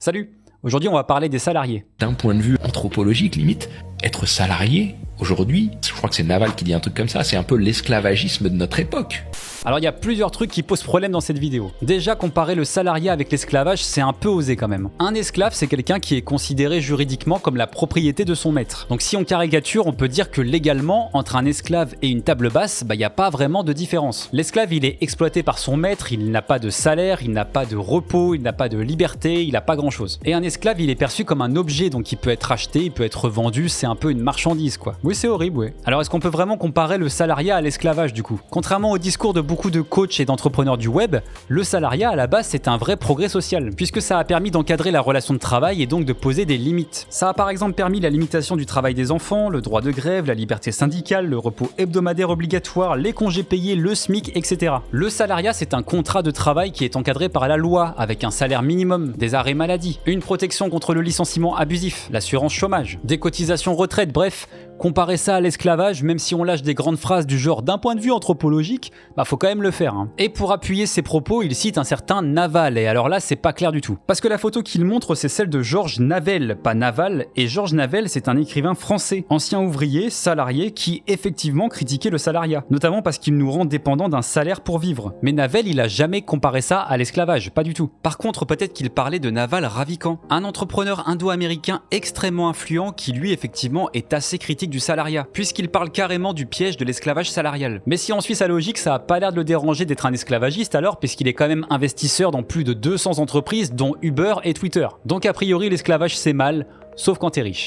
Salut! Aujourd'hui, on va parler des salariés. D'un point de vue anthropologique, limite, être salarié, aujourd'hui, je crois que c'est Naval qui dit un truc comme ça, c'est un peu l'esclavagisme de notre époque. Alors il y a plusieurs trucs qui posent problème dans cette vidéo. Déjà, comparer le salariat avec l'esclavage, c'est un peu osé quand même. Un esclave, c'est quelqu'un qui est considéré juridiquement comme la propriété de son maître. Donc si on caricature, on peut dire que légalement, entre un esclave et une table basse, il n'y a pas vraiment de différence. L'esclave, il est exploité par son maître, il n'a pas de salaire, il n'a pas de repos, il n'a pas de liberté, il n'a pas grand chose. Et un esclave, il est perçu comme un objet, donc il peut être acheté, il peut être vendu, c'est un peu une marchandise quoi. Oui, c'est horrible, ouais. Alors est-ce qu'on peut vraiment comparer le salariat à l'esclavage du coup? Contrairement au discours de beaucoup de coachs et d'entrepreneurs du web, le salariat à la base c'est un vrai progrès social, puisque ça a permis d'encadrer la relation de travail et donc de poser des limites. Ça a par exemple permis la limitation du travail des enfants, le droit de grève, la liberté syndicale, le repos hebdomadaire obligatoire, les congés payés, le SMIC, etc. Le salariat c'est un contrat de travail qui est encadré par la loi, avec un salaire minimum, des arrêts maladie, une protection contre le licenciement abusif, l'assurance chômage, des cotisations retraite, bref. Comparer ça à l'esclavage, même si on lâche des grandes phrases du genre d'un point de vue anthropologique, faut quand même le faire. Et pour appuyer ses propos, il cite un certain Naval, et alors là c'est pas clair du tout. Parce que la photo qu'il montre c'est celle de Georges Navel, pas Naval, et Georges Navel c'est un écrivain français, ancien ouvrier, salarié, qui effectivement critiquait le salariat, notamment parce qu'il nous rend dépendants d'un salaire pour vivre. Mais Navel il a jamais comparé ça à l'esclavage, pas du tout. Par contre peut-être qu'il parlait de Naval Ravikant, un entrepreneur indo-américain extrêmement influent qui lui effectivement est assez critique du salariat, puisqu'il parle carrément du piège de l'esclavage salarial. Mais si on suit sa logique, ça a pas l'air de le déranger d'être un esclavagiste alors, puisqu'il est quand même investisseur dans plus de 200 entreprises dont Uber et Twitter. Donc a priori l'esclavage c'est mal, sauf quand t'es riche.